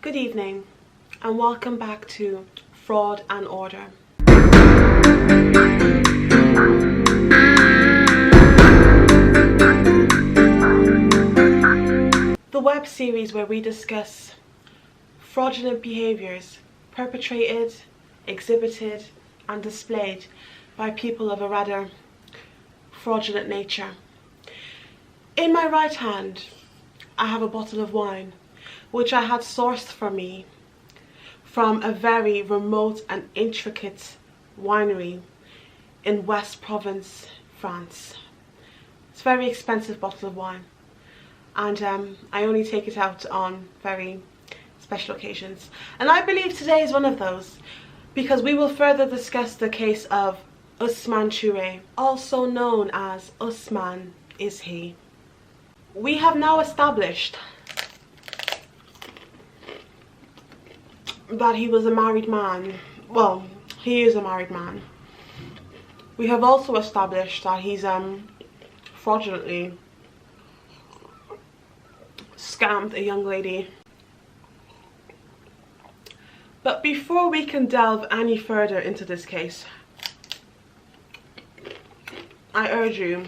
Good evening and welcome back to Fraud and Order. The web series where we discuss fraudulent behaviours perpetrated, exhibited and displayed by people of a rather fraudulent nature. In my right hand I have a bottle of wine which I had sourced for me from a very remote and intricate winery in West Provence, France. It's a very expensive bottle of wine and I only take it out on very special occasions. And I believe today is one of those because we will further discuss the case of Usman Toure, also known as Usman is he. We have now established that he was a married man. Well, he is a married man. We have also established that he's fraudulently scammed a young lady. But before we can delve any further into this case, I urge you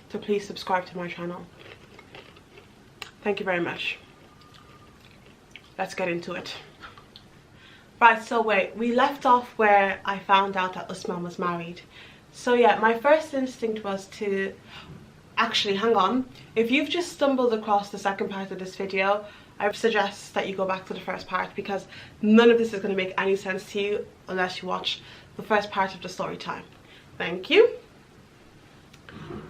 to please subscribe to my channel. Thank you very much. Let's get into it. Right, so wait, we left off where I found out that Usman was married. So yeah, my first instinct was to actually, hang on, if you've just stumbled across the second part of this video, I suggest that you go back to the first part because none of this is going to make any sense to you unless you watch the first part of the story time. Thank you.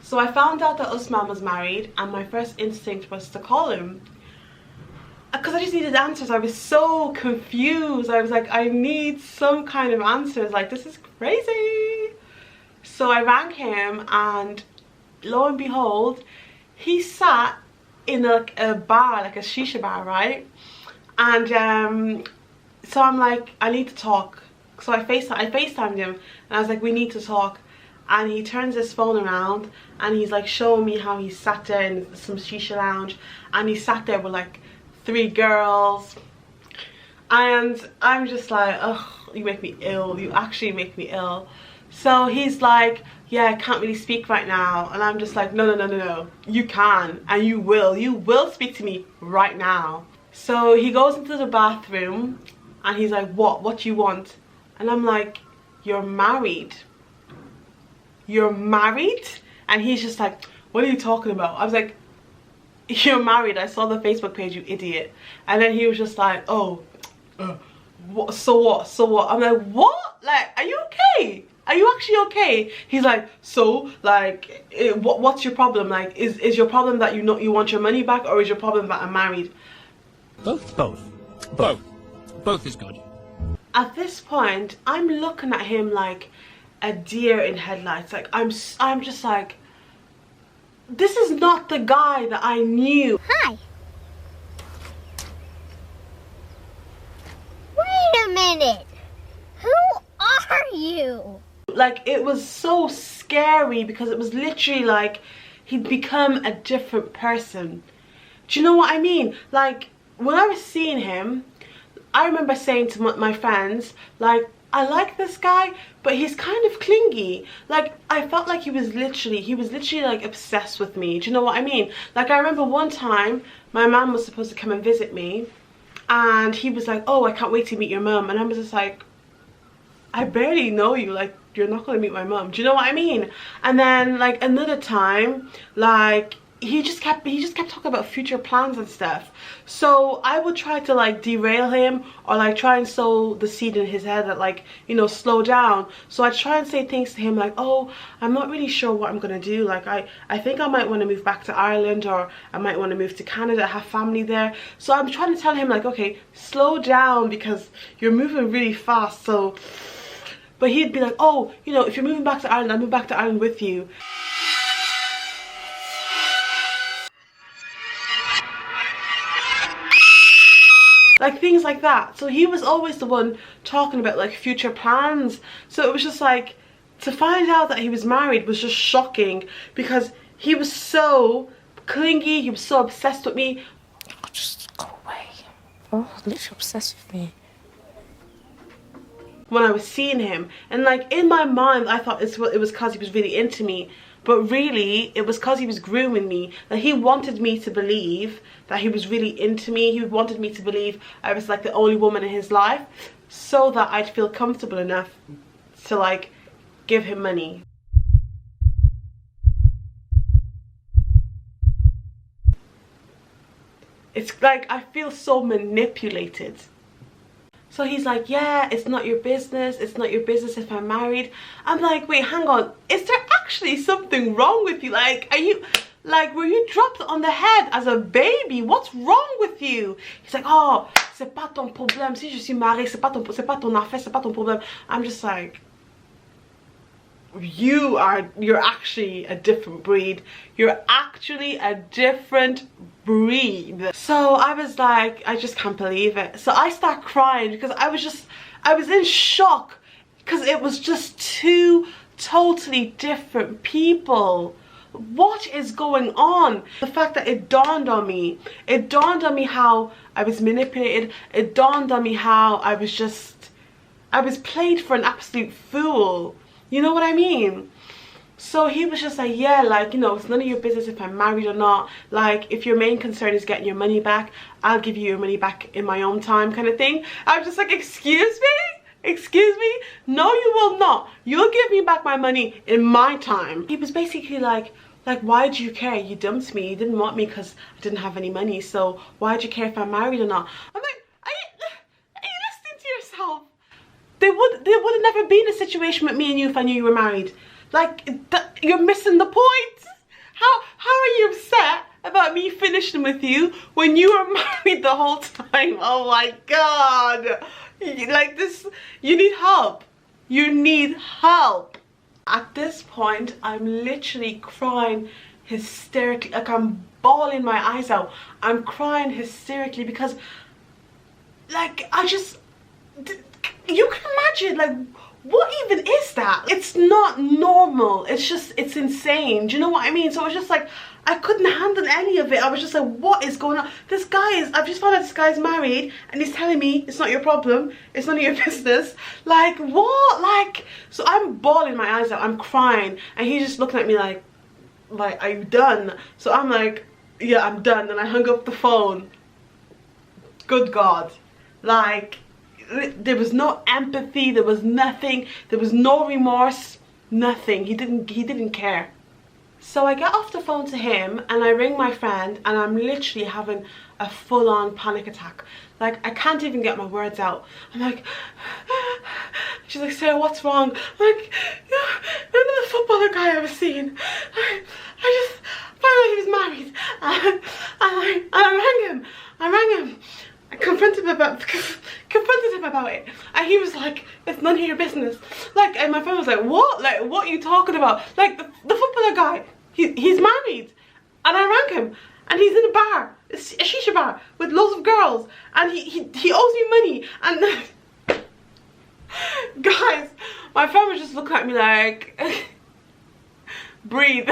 So I found out that Usman was married and my first instinct was to call him because I just needed answers. I was so confused. I was like, I need some kind of answers. Like, this is crazy. So I rang him and lo and behold, he sat in a bar, like a shisha bar, right? And so I'm like, I need to talk. So I FaceTimed him and I was like, we need to talk. And he turns his phone around and he's like showing me how he sat there in some shisha lounge and he sat there with like 3 girls. And I'm just like, ugh, you make me ill. You actually make me ill. So he's like, yeah, I can't really speak right now. And I'm just like, no, you can and you will speak to me right now. So he goes into the bathroom and he's like, what do you want? And I'm like, you're married. You're married? And he's just like, what are you talking about? I was like, you're married. I saw the Facebook page, you idiot. And then he was just like, oh, so what? I'm like, what? Like, are you okay? Are you actually okay? He's like, so, like, what's your problem? Like, is your problem that you want your money back, or is your problem that I'm married? Both is good. At this point, I'm looking at him like a deer in headlights. Like, I'm just like, this is not the guy that I knew. Hi. Wait a minute. Who are you? Like, it was so scary because it was literally like he'd become a different person. Do you know what I mean? Like, when I was seeing him, I remember saying to my friends, like, I like this guy, but he's kind of clingy. Like, I felt like he was literally like obsessed with me. Do you know what I mean? Like, I remember one time my mum was supposed to come and visit me and he was like, oh, I can't wait to meet your mum. And I was just like, I barely know you. Like, you're not going to meet my mum. Do you know what I mean? And then like another time, like, he just kept talking about future plans and stuff. So I would try to like derail him or like try and sow the seed in his head that, like, you know, slow down. So I try and say things to him like, oh, I'm not really sure what I'm gonna do. Like, I think I might want to move back to Ireland, or I might want to move to Canada, have family there. So I'm trying to tell him like, okay, slow down because you're moving really fast. So, but he'd be like, oh, you know, if you're moving back to Ireland, I'll move back to Ireland with you. Like, things like that. So he was always the one talking about like future plans. So it was just like, to find out that he was married was just shocking because he was so clingy, he was so obsessed with me. Just go away. Oh, literally obsessed with me. When I was seeing him, and like in my mind I thought it was because he was really into me, but really it was because he was grooming me. That he wanted me to believe that he was really into me. He wanted me to believe I was like the only woman in his life, so that I'd feel comfortable enough to like give him money. It's like I feel so manipulated. So he's like, yeah, it's not your business. It's not your business if I'm married. I'm like, wait, hang on. Is there actually something wrong with you? Like, are you, like, were you dropped on the head as a baby? What's wrong with you? He's like, oh, c'est pas ton problème. Si je suis mariée, c'est pas ton affaire, c'est pas ton problème. I'm just like, you're actually a different breed. You're actually a different breed. So I was like, I just can't believe it. So I start crying because I was in shock, because it was just two totally different people. What is going on? The fact that it dawned on me how I was manipulated. It dawned on me how I was played for an absolute fool. You know what I mean? So he was just like, yeah, like, you know, it's none of your business if I'm married or not. Like, if your main concern is getting your money back, I'll give you your money back in my own time, kind of thing. I was just like, excuse me? Excuse me? No, you will not. You'll give me back my money in my time. He was basically like, why do you care? You dumped me. You didn't want me because I didn't have any money. So why do you care if I'm married or not? I'm like, are you listening to yourself? There would have never been a situation with me and you if I knew you were married. Like, you're missing the point. How are you upset about me finishing with you when you were married the whole time? Oh my god. Like this, you need help. You need help. At this point, I'm literally crying hysterically. Like, I'm bawling my eyes out. I'm crying hysterically because, like, you can imagine, like, what even is that? It's not normal. It's insane. Do you know what I mean? So it was just like, I couldn't handle any of it. I was just like, what is going on? I've just found out this guy's married and he's telling me it's not your problem. It's none of your business. Like, what? Like, so I'm bawling my eyes out. I'm crying. And he's just looking at me like, are you done? So I'm like, yeah, I'm done. And I hung up the phone. Good God. Like, there was no empathy, there was nothing, there was no remorse, nothing. He didn't care. So I get off the phone to him and I ring my friend and I'm literally having a full-on panic attack. Like, I can't even get my words out. I'm like, she's like, Sarah, what's wrong? I'm like, yeah, remember the footballer guy I was seeing? I just found out he was married. And I rang him. I confronted him about it, and he was like, it's none of your business. Like, and my friend was like, what? Like, what are you talking about? Like, the footballer guy, he's married. And I rang him, and he's in a bar, a shisha bar, with loads of girls, and he owes me money. And guys, my friend was just looking at me like, breathe.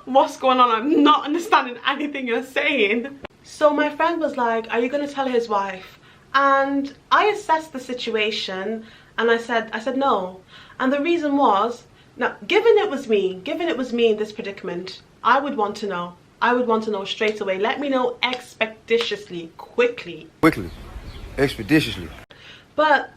What's going on? I'm not understanding anything you're saying. So my friend was like, are you going to tell his wife? And I assessed the situation and I said no. And the reason was, now, given it was me in this predicament, I would want to know. I would want to know straight away. Let me know expeditiously, quickly. Expeditiously. But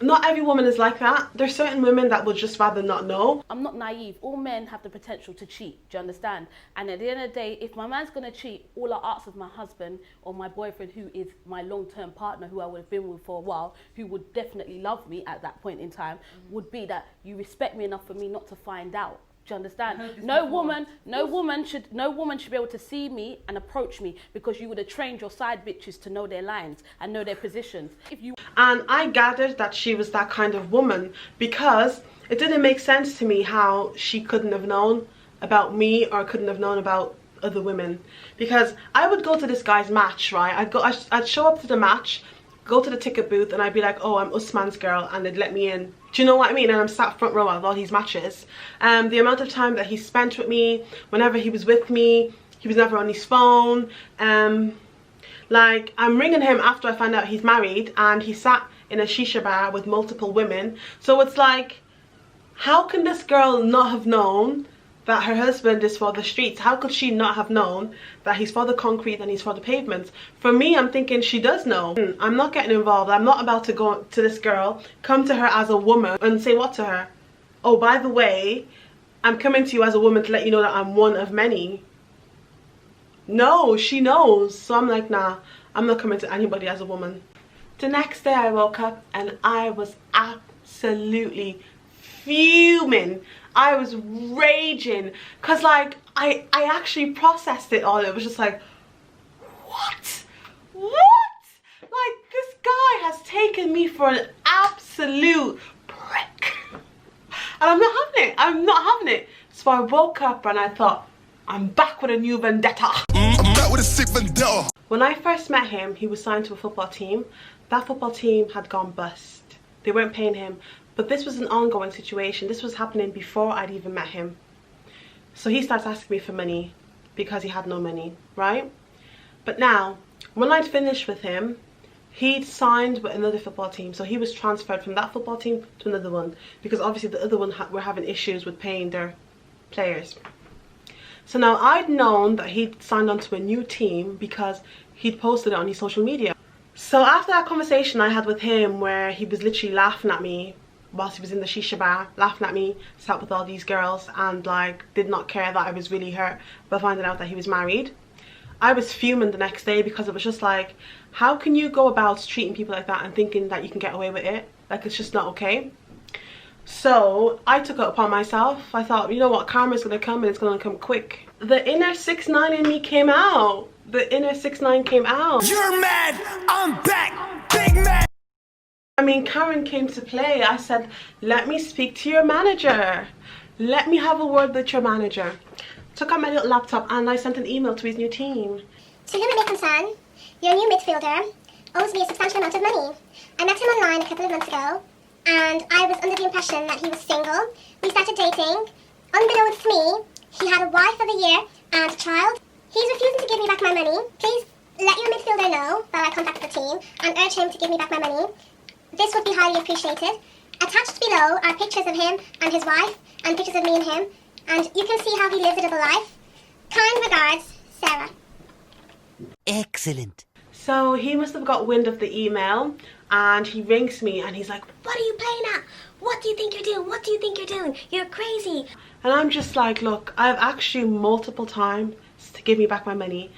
not every woman is like that. There's certain women that would just rather not know. I'm not naive. All men have the potential to cheat. Do you understand? And at the end of the day, if my man's going to cheat, all I ask of my husband or my boyfriend, who is my long-term partner, who I would have been with for a while, who would definitely love me at that point in time, would be that you respect me enough for me not to find out. Do you understand? No woman should be able to see me and approach me, because you would have trained your side bitches to know their lines and know their positions. And I gathered that she was that kind of woman, because it didn't make sense to me how she couldn't have known about me or couldn't have known about other women. Because I would go to this guy's match, right? I'd show up to the match, go to the ticket booth, and I'd be like, oh, I'm Usman's girl, and they'd let me in. Do you know what I mean? And I'm sat front row at all these matches. The amount of time that he spent with me, whenever he was with me, he was never on his phone. Like, I'm ringing him after I find out he's married and he sat in a shisha bar with multiple women. So it's like, how can this girl not have known that her husband is for the streets? How could she not have known that he's for the concrete and he's for the pavements? For me, I'm thinking she does know. I'm not getting involved. I'm not about to go to this girl, come to her as a woman and say what to her? Oh, by the way, I'm coming to you as a woman to let you know that I'm one of many. No, she knows. So I'm like, nah, I'm not coming to anybody as a woman. The next day I woke up and I was absolutely fuming. I was raging because like I actually processed it all. It was just like, what? Like, this guy has taken me for an absolute prick. And I'm not having it. I'm not having it. So I woke up and I thought, I'm back with a new vendetta. I'm back with a sick vendetta. When I first met him, he was signed to a football team. That football team had gone bust. They weren't paying him. But this was an ongoing situation. This was happening before I'd even met him. So he starts asking me for money because he had no money, right? But now, when I'd finished with him, he'd signed with another football team. So he was transferred from that football team to another one because obviously the other one were having issues with paying their players. So now I'd known that he'd signed on to a new team because he'd posted it on his social media. So after that conversation I had with him where he was literally laughing at me whilst he was in the shisha bar, laughing at me, sat with all these girls and like did not care that I was really hurt by finding out that he was married, I was fuming the next day because it was just like, how can you go about treating people like that and thinking that you can get away with it? Like, it's just not okay. So I took it upon myself. I thought, you know what, karma's gonna come and it's gonna come quick. The inner 6'9" in me came out. The inner 6'9" came out. You're mad, I'm back, big man. I mean, Karen came to play. I said, let me speak to your manager. Let me have a word with your manager. Took out my little laptop and I sent an email to his new team. To whom it may concern, your new midfielder owes me a substantial amount of money. I met him online a couple of months ago and I was under the impression that he was single. We started dating. Unbeknownst to me, he had a wife of a year and a child. He's refusing to give me back my money. Please let your midfielder know that I contacted the team and urge him to give me back my money. This would be highly appreciated. Attached below are pictures of him and his wife and pictures of me and him, and you can see how he lives a double life. Kind regards, Sarah. Excellent. So he must have got wind of the email and he rings me and he's like, what are you playing at? What do you think you're doing? What do you think you're doing? You're crazy. And I'm just like, look, I've asked you multiple times to give me back my money.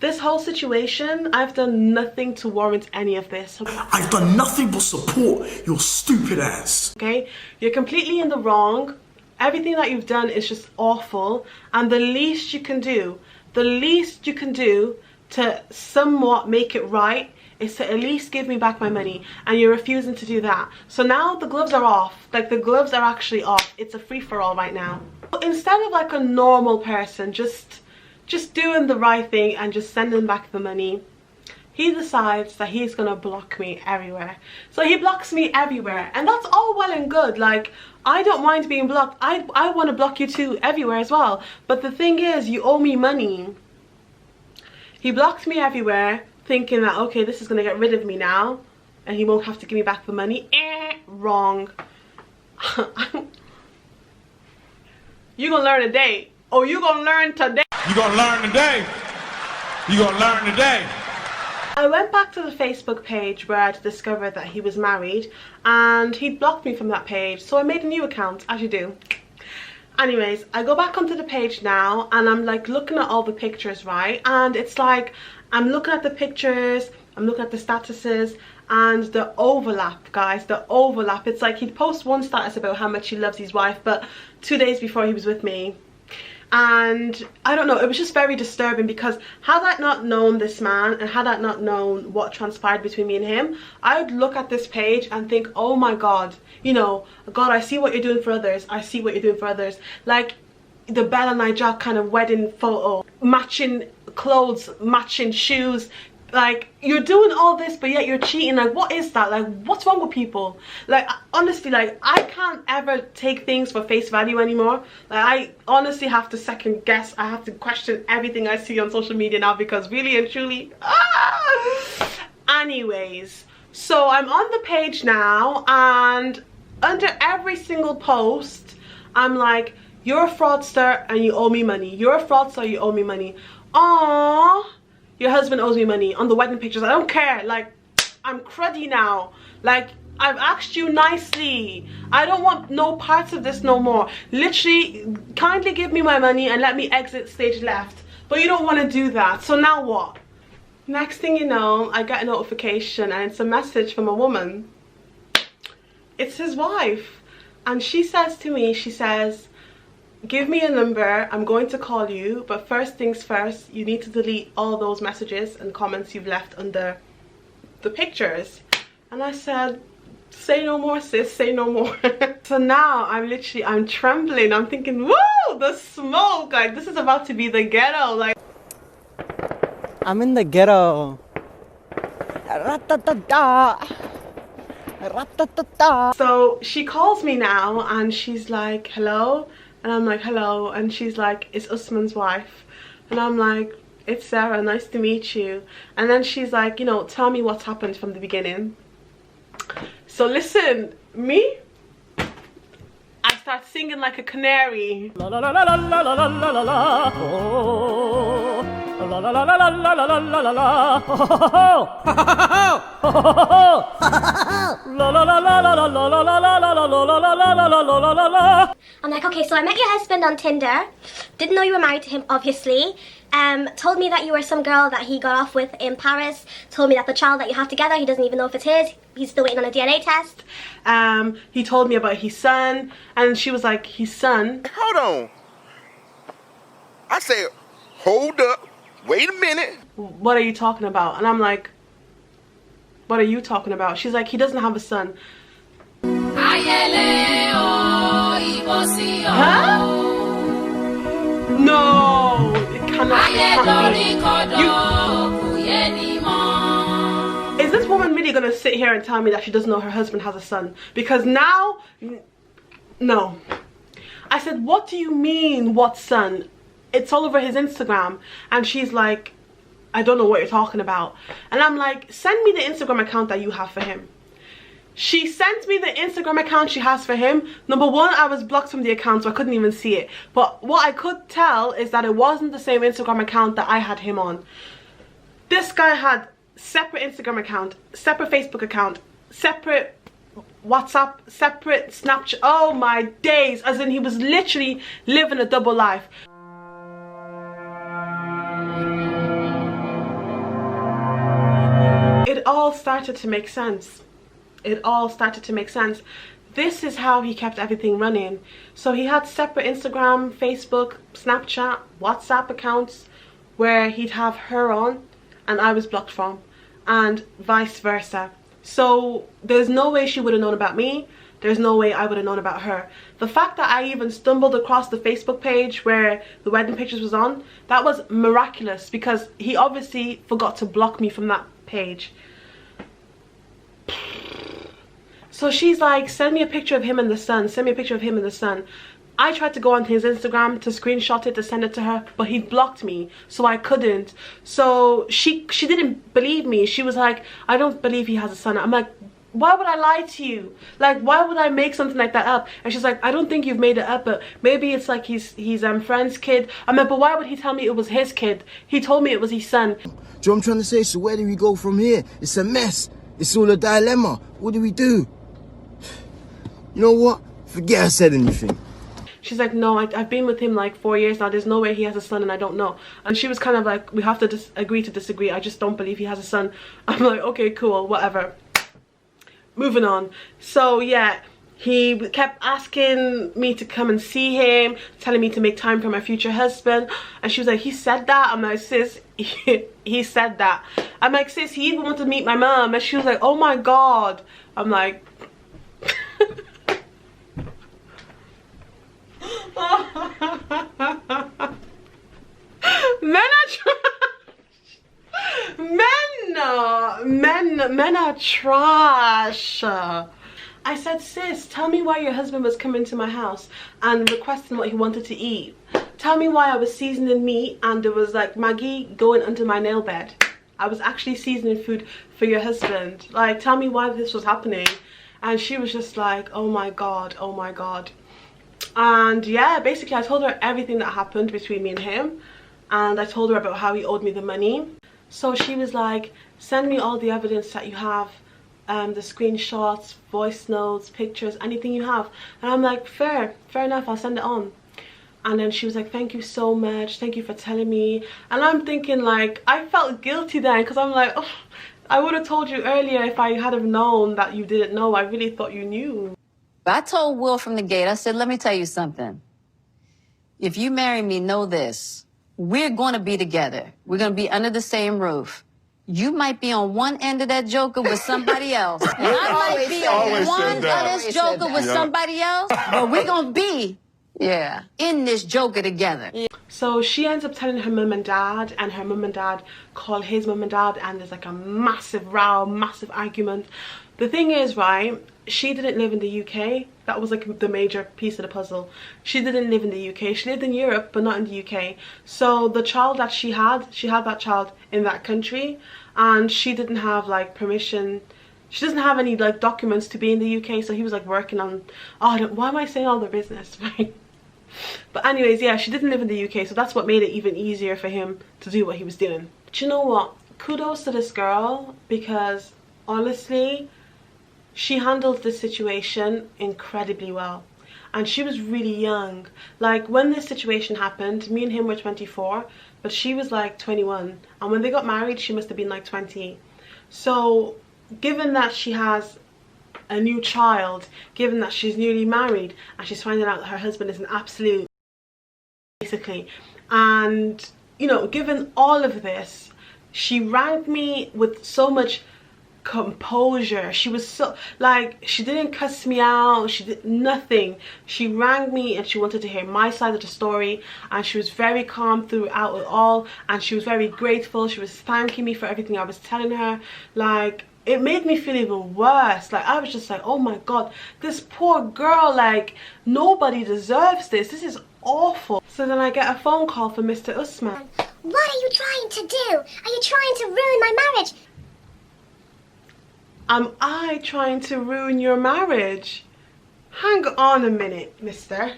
This whole situation, I've done nothing to warrant any of this. I've done nothing but support your stupid ass. Okay, you're completely in the wrong. Everything that you've done is just awful, and the least you can do to somewhat make it right is to at least give me back my money, and you're refusing to do that. So now the gloves are off. Like, the gloves are actually off. It's a free-for-all right now. Instead of like a normal person just doing the right thing and just sending back the money, he decides that he's gonna block me everywhere. So he blocks me everywhere, and that's all well and good. Like, I don't mind being blocked. I want to block you too everywhere as well. But the thing is, you owe me money. He blocked me everywhere, thinking that, okay, this is gonna get rid of me now and he won't have to give me back the money. Wrong. You gonna learn today. Oh, you gonna learn today. You gonna learn today. You gonna learn today. I went back to the Facebook page where I'd discovered that he was married, and he'd blocked me from that page, so I made a new account, as you do. Anyways, I go back onto the page now and I'm like looking at all the pictures, right? And it's like, I'm looking at the pictures, I'm looking at the statuses, and the overlap, guys, the overlap. It's like he'd post one status about how much he loves his wife, but 2 days before he was with me. And I don't know, it was just very disturbing, because had I not known this man and had I not known what transpired between me and him, I would look at this page and think, oh my god, you know, God, I see what you're doing for others, I see what you're doing for others. Like the Bella and Jack kind of wedding photo, matching clothes, matching shoes, Like, you're doing all this, but yet you're cheating. Like, what is that? Like, what's wrong with people? Like, honestly, like, I can't ever take things for face value anymore. Like, I honestly have to second guess. I have to question everything I see on social media now, because really and truly, anyways, so I'm on the page now, and under every single post, I'm like, you're a fraudster and you owe me money. You're a fraudster, you owe me money. Aww. Your husband owes me money on the wedding pictures. I don't care. Like, I'm cruddy now. Like, I've asked you nicely. I don't want no parts of this no more. Literally, kindly give me my money and let me exit stage left. But you don't want to do that. So now what? Next thing you know, I get a notification and it's a message from a woman. It's his wife. And she says to me, she says, give me a number, I'm going to call you, but first things first, you need to delete all those messages and comments you've left under the pictures. And I said, say no more, sis, say no more. So now I'm trembling. I'm thinking, woo, the smoke, like this is about to be the ghetto. Like, I'm in the ghetto. so she calls me now and she's like, hello? And I'm like, hello. And she's like, it's Usman's wife. And I'm like, it's Sarah, nice to meet you. And then she's like, you know, tell me what's happened from the beginning. So listen, me, I start singing like a canary. La la la la la la la la la la. Oh. La la la la la la la la la la la. La la la la la la la la la la la la la la la. I'm like, okay, so I met your husband on Tinder. Didn't know you were married to him, obviously. Told me that you were some girl that he got off with in Paris. Told me that the child that you have together, he doesn't even know if it's his. He's still waiting on a DNA test. He told me about his son, and she was like, his son. Hold on. I said, hold up. Wait a minute. What are you talking about? And I'm like, what are you talking about? She's like, he doesn't have a son. Huh? No, it cannot be. Is this woman really gonna sit here and tell me that she doesn't know her husband has a son? Because now, no. I said, what do you mean, what son? It's all over his Instagram. And she's like, I don't know what you're talking about. And I'm like, send me the Instagram account that you have for him. She sent me the Instagram account she has for him. Number one, I was blocked from the account, so I couldn't even see it. But what I could tell is that it wasn't the same Instagram account that I had him on. This guy had separate Instagram account, separate Facebook account, separate WhatsApp, separate Snapchat. Oh my days. As in, he was literally living a double life. It all started to make sense. It all started to make sense. This is how he kept everything running. So he had separate Instagram, Facebook, Snapchat, WhatsApp accounts where he'd have her on and I was blocked from, and vice versa. So there's no way she would have known about me. There's no way I would have known about her. The fact that I even stumbled across the Facebook page where the wedding pictures was on, that was miraculous, because he obviously forgot to block me from that page. So she's like, send me a picture of him and the son, send me a picture of him and the son. I tried to go on his Instagram to screenshot it to send it to her, but he blocked me, so I couldn't. So she didn't believe me. She was like, I don't believe he has a son. I'm like, why would I lie to you? Like, why would I make something like that up? And she's like, I don't think you've made it up, but maybe it's like he's friend's kid. I'm like, but why would he tell me it was his kid? He told me it was his son. Do you know what I'm trying to say? So where do we go from here? It's a mess. It's all a dilemma. What do we do? You know what? Forget I said anything. She's like, no, I've been with him like 4 years now. There's no way he has a son and I don't know. And she was kind of like, we have to agree to disagree. I just don't believe he has a son. I'm like, okay, cool, whatever. Moving on. So yeah, he kept asking me to come and see him, telling me to make time for my future husband. And she was like, he said that? I'm like, sis, he said that. I'm like, sis, he even wanted to meet my mom. And she was like, oh my God. I'm like, men are trash. Men Men are trash. I said, sis, tell me why your husband was coming to my house and requesting what he wanted to eat. Tell me why I was seasoning meat and there was like Maggie going under my nail bed. I was actually seasoning food for your husband. Like, tell me why this was happening. And she was just like, oh my god, oh my god. And yeah, basically I told her everything that happened between me and him. And I told her about how he owed me the money. So she was like, send me all the evidence that you have. The screenshots, voice notes, pictures, anything you have. And I'm like, fair enough, I'll send it on. And then she was like, thank you so much, thank you for telling me. And I'm thinking, like, I felt guilty then because I'm like, oh, I would have told you earlier if I had have known that you didn't know. I really thought you knew. I told Will from the gate, I said, let me tell you something. If you marry me, know this. We're going to be together. We're going to be under the same roof. You might be on one end of that joker with somebody else. And I might be on one of this joker with somebody else. But we're going to be, in this joker together. So she ends up telling her mum and dad, and her mum and dad call his mum and dad, and there's like a massive row, massive argument. The thing is, right, she didn't live in the UK. That was like the major piece of the puzzle. She didn't live in the UK. She lived in Europe, but not in the UK. So the child that she had that child in that country, and she didn't have like permission. She doesn't have any like documents to be in the UK. So he was like working on, why am I saying all the business, right? But anyways, yeah, she didn't live in the UK, so that's what made it even easier for him to do what he was doing. But you know what? Kudos to this girl, because honestly, she handled this situation incredibly well. And she was really young. Like, when this situation happened, me and him were 24, but she was like 21. And when they got married, she must have been like 20. So given that she has a new child, given that she's newly married and she's finding out that her husband is an absolute, basically, and you know, given all of this, she rang me with so much composure. She was so, like, she didn't cuss me out, she did nothing. She rang me and she wanted to hear my side of the story, and she was very calm throughout it all, and she was very grateful. She was thanking me for everything I was telling her. Like, it made me feel even worse. Like, I was just like, oh my god, this poor girl, like, nobody deserves this. This is awful. So then I get a phone call from Mr. Usman. What are you trying to do? Are you trying to ruin my marriage? Am I trying to ruin your marriage? Hang on a minute, mister.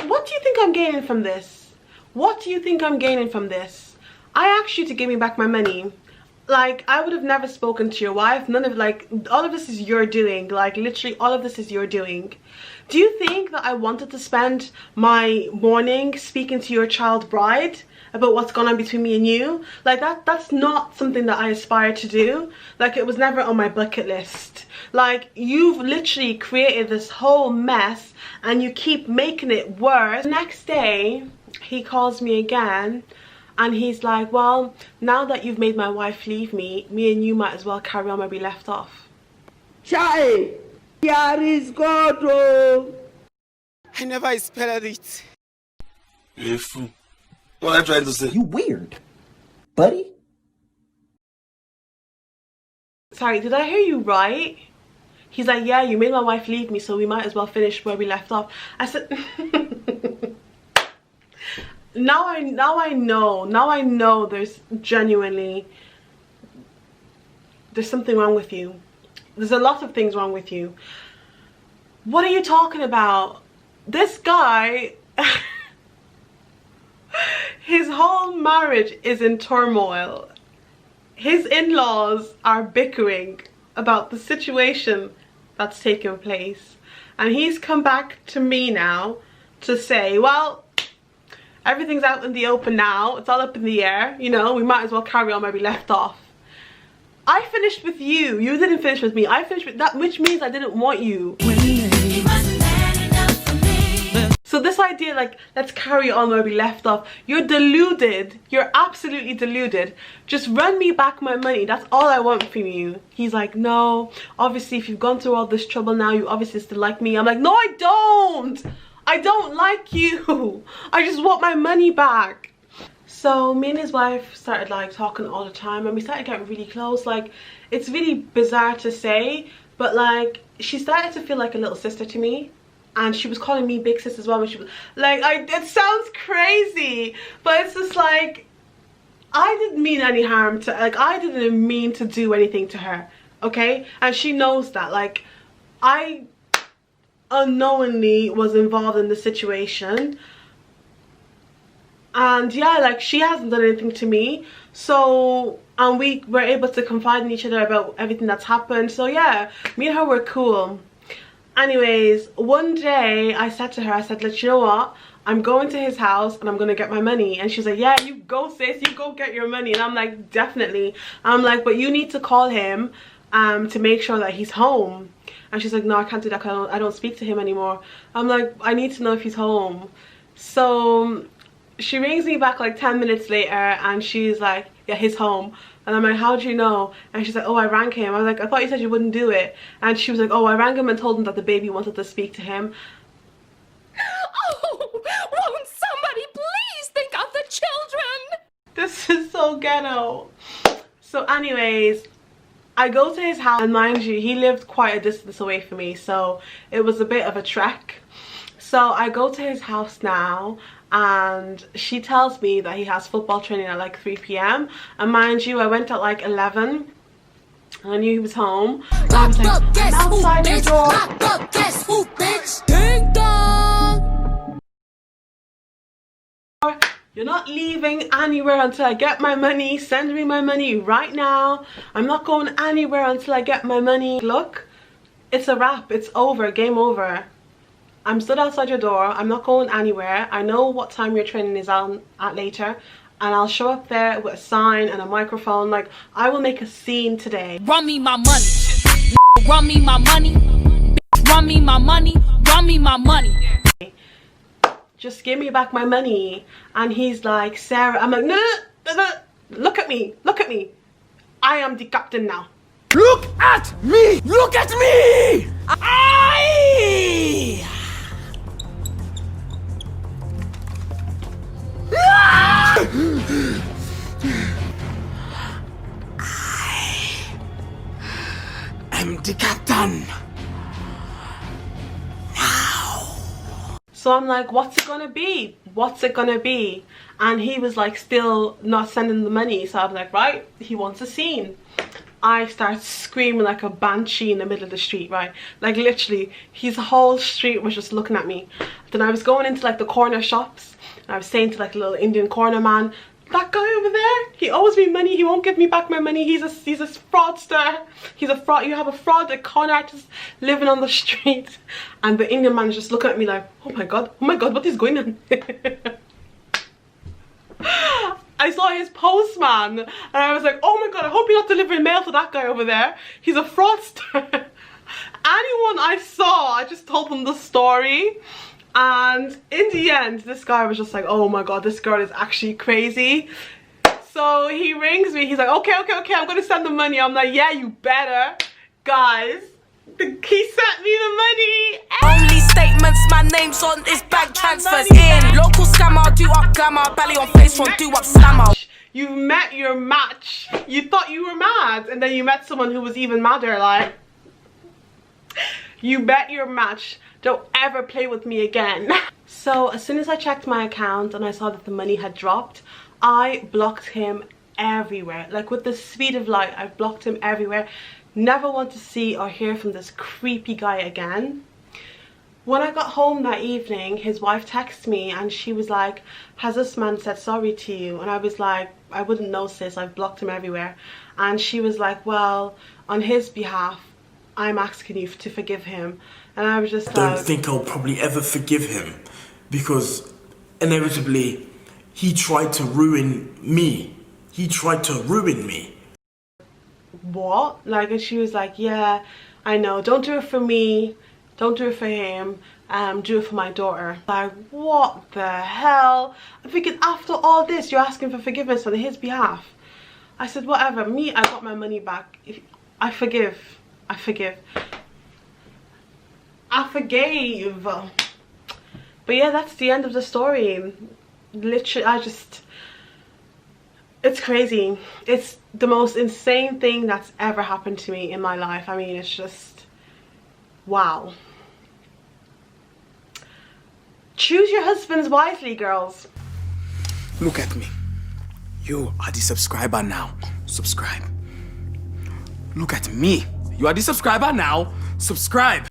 What do you think I'm gaining from this? What do you think I'm gaining from this? I asked you to give me back my money. Like, I would have never spoken to your wife. None of, like, all of this is your doing. Like, literally all of this is your doing. Do you think that I wanted to spend my morning speaking to your child bride about what's gone on between me and you? Like, that's not something that I aspire to do. Like, it was never on my bucket list. Like, you've literally created this whole mess and you keep making it worse. The next day, he calls me again. And he's like, well, now that you've made my wife leave me, me and you might as well carry on where we left off. Chai, here is God. Oh. I never spelled it. You fool. What am I trying to say? You weird, buddy. Sorry, did I hear you right? He's like, yeah, you made my wife leave me, so we might as well finish where we left off. I said... Now I know there's genuinely, there's something wrong with you. There's a lot of things wrong with you. What are you talking about? This guy, his whole marriage is in turmoil. His in-laws are bickering about the situation that's taken place. And he's come back to me now to say, well, everything's out in the open now. It's all up in the air. You know, we might as well carry on where we left off. I finished with you. You didn't finish with me. I finished with that, which means I didn't want you. So this idea, like, let's carry on where we left off. You're deluded. You're absolutely deluded. Just run me back my money. That's all I want from you. He's like, no, obviously if you've gone through all this trouble now, you obviously still like me. I'm like, no, I don't. I don't like you. I just want my money back. So me and his wife started like talking all the time, and we started getting really close. Like, it's really bizarre to say, but like she started to feel like a little sister to me, and she was calling me big sis as well. When she was like, it sounds crazy, but it's just like, I didn't mean any harm to, like, I didn't mean to do anything to her, okay? And she knows that. Like, I unknowingly was involved in the situation, and yeah, like, she hasn't done anything to me. So, and we were able to confide in each other about everything that's happened. So yeah, me and her were cool. Anyways, one day I said to her, I said, you know what, I'm going to his house and I'm gonna get my money. And she's like, yeah, you go sis, you go get your money. And I'm like, definitely. I'm like, but you need to call him to make sure that he's home. And she's like, no, I can't do that because I don't speak to him anymore. I'm like, I need to know if he's home. So she rings me back like 10 minutes later and she's like, yeah, he's home. And I'm like, how do you know? And she's like, oh, I rang him. I was like, I thought you said you wouldn't do it. And she was like, oh, I rang him and told him that the baby wanted to speak to him. Oh, won't somebody please think of the children? This is so ghetto. So anyways, I go to his house, and mind you, he lived quite a distance away from me, so it was a bit of a trek. So I go to his house now, and she tells me that he has football training at like 3 p.m. and mind you, I went at like 11 and I knew he was home. And I was like, I'm outside your door. Guess who, bitch? Ding dong! You're not leaving anywhere until I get my money. Send me my money right now. I'm not going anywhere until I get my money. Look, it's a wrap. It's over. Game over. I'm stood outside your door. I'm not going anywhere. I know what time your training is on at later, and I'll show up there with a sign and a microphone. Like, I will make a scene today. Run me my money. Run me my money. Run me my money. Run me my money. Just give me back my money. And he's like, Sarah. I'm like, no, no, no. Look at me. Look at me. I am the captain now. Look at me! Look at me! I am the captain. So I'm like, what's it gonna be? What's it gonna be? And he was like, still not sending the money. So I was like, right, he wants a scene. I start screaming like a banshee in the middle of the street, right? Like, literally, his whole street was just looking at me. Then I was going into like the corner shops, and I was saying to like a little Indian corner man, that guy over there, he owes me money, he won't give me back my money, he's a fraudster, he's a fraud, you have a fraud, a con artist living on the street. And the Indian man is just looking at me like, oh my god, what is going on? I saw his postman and I was like, oh my god, I hope you're not delivering mail to that guy over there, he's a fraudster. Anyone I saw, I just told them the story. And in the end, this guy was just like, oh my god, this girl is actually crazy. So he rings me, he's like, okay, I'm gonna send the money. I'm like, yeah, you better. Guys, he sent me the money. only statements, my name's on is bank transfers in. Local scammer, do up glamour, belly on face from do up slammer. You met your match. You thought you were mad, and then you met someone who was even madder. Like, you met your match. Don't ever play with me again. So as soon as I checked my account and I saw that the money had dropped, I blocked him everywhere. Like, with the speed of light, I blocked him everywhere. Never want to see or hear from this creepy guy again. When I got home that evening, his wife texted me and she was like, has this man said sorry to you? And I was like, I wouldn't know, sis, I've blocked him everywhere. And she was like, well, on his behalf, I'm asking you to forgive him. And I was just like, I don't think I'll probably ever forgive him, because inevitably he tried to ruin me. He tried to ruin me. What? Like, and she was like, yeah, I know, don't do it for me, don't do it for him, do it for my daughter. Like, what the hell? I'm thinking, after all this, you're asking for forgiveness on his behalf. I said, whatever, me, I got my money back. I forgive. I forgave. But yeah, that's the end of the story. Literally, It's crazy. It's the most insane thing that's ever happened to me in my life. I mean, it's just, wow. Choose your husbands wisely, girls. Look at me. You are the subscriber now. Subscribe. Look at me. You are the subscriber now. Subscribe.